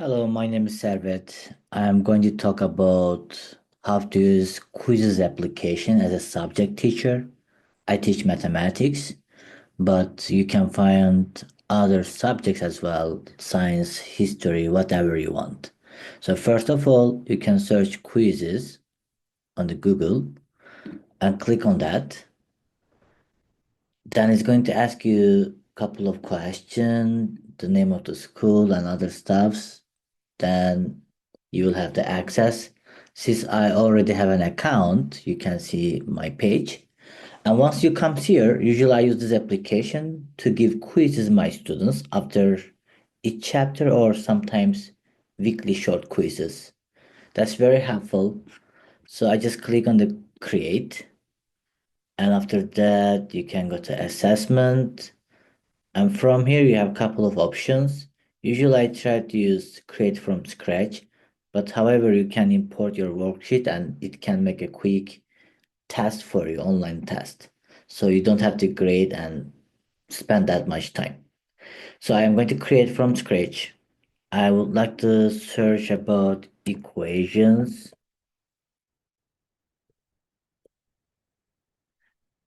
Hello, my name is Servet. I'm going to talk about how to use quizzes application as a subject teacher. I teach mathematics, but you can find other subjects as well, science, history, whatever you want. So first of all, you can search quizzes on the Google and click on that. Then it's going to ask you a couple of questions, the name of the school and other stuffs. Then you will have the access. Since I already have an account, you can see my page. And once you come here, usually I use this application to give quizzes my students after each chapter or sometimes weekly short quizzes. That's very helpful. So I just click on the create, and after that you can go to assessment, and from here you have a couple of options. Usually I try to use create from scratch, but however you can import your worksheet and it can make a quick test for you, online test. So you don't have to grade and spend that much time. So I am going to create from scratch. I would like to search about equations,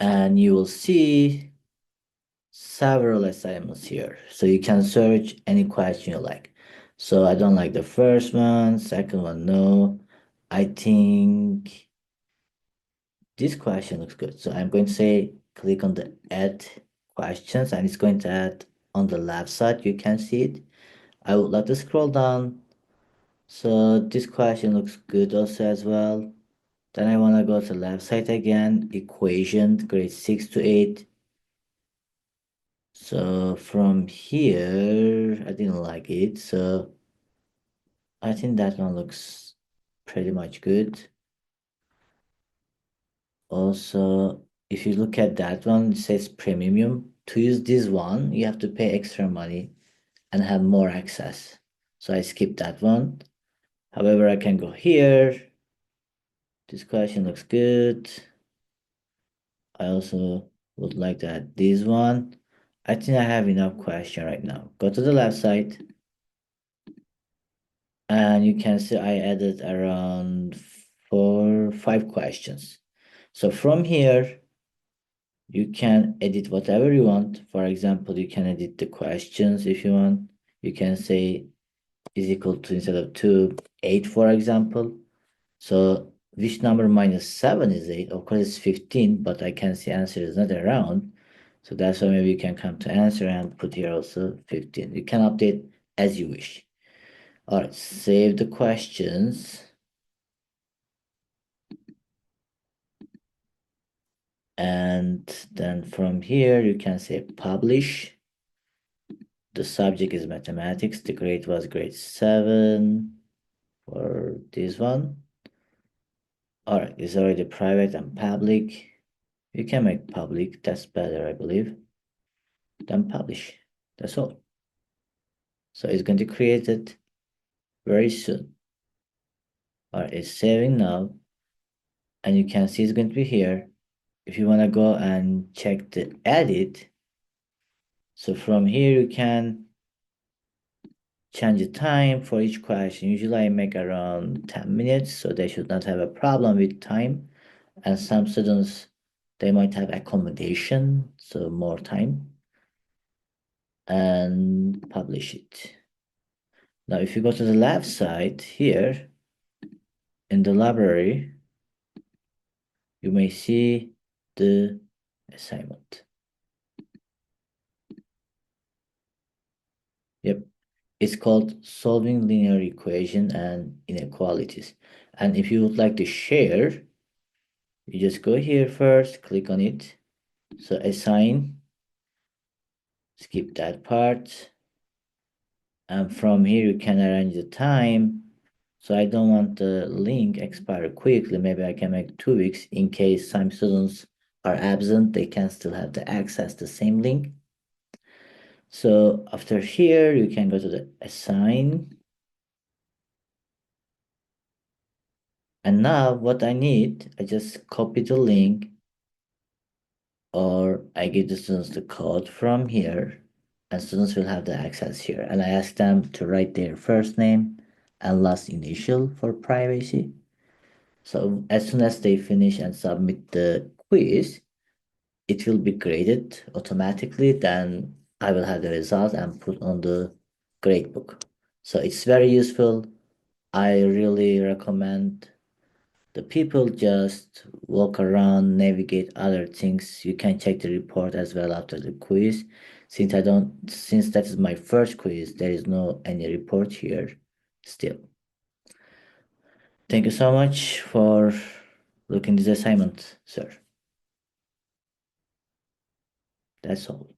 and you will see several assignments here. So you can search any question you like. So I don't like the first one, second one, no. I think this question looks good. So I'm going to say click on the add questions, and it's going to add on the left side. You can see it. I would like to scroll down. So this question looks good also as well. Then I want to go to left side again, equation grade 6 to 8. So from here, I didn't like it. So I think that one looks pretty much good. Also, if you look at that one, it says premium. To use this one, you have to pay extra money and have more access. So I skipped that one. However, I can go here. This question looks good. I also would like to add this one. I think I have enough question right now. Go to the left side. And you can see I added around 5 questions. So from here, you can edit whatever you want. For example, you can edit the questions if you want. You can say is equal to, instead of 2, 8, for example. So which number minus 7 is 8? Of course, it's 15, but I can see answer is not around. So that's why maybe you can come to answer and put here also 15. You can update as you wish. All right, save the questions. And then from here, you can say publish. The subject is mathematics. The grade was grade 7 for this one. All right, it's already private and public. You can make public. That's better, I believe. Then publish. That's all. So it's going to create it very soon. All right, it's saving now. And you can see it's going to be here. If you want to go and check the edit, so from here you can change the time for each question. Usually I make around 10 minutes, so they should not have a problem with time. And some students, they might have accommodation, so more time. And publish it. Now, if you go to the left side here, in the library, you may see the assignment. Yep, it's called solving linear equation and inequalities. And if you would like to share, you just go here first, click on it. So assign, skip that part. And from here, you can arrange the time. So I don't want the link expire quickly. Maybe I can make 2 weeks in case some students are absent. They can still have the access the same link. So after here, you can go to the assign. And now what I need, I just copy the link, or I give the students the code from here and students will have the access here. And I ask them to write their first name and last initial for privacy. So as soon as they finish and submit the quiz, it will be graded automatically. Then I will have the result and put on the gradebook. So it's very useful. I really recommend the people just walk around, navigate other things. You can check the report as well after the quiz. Since that is my first quiz, there is no any report here still. Thank you so much for looking this assignment, sir. That's all.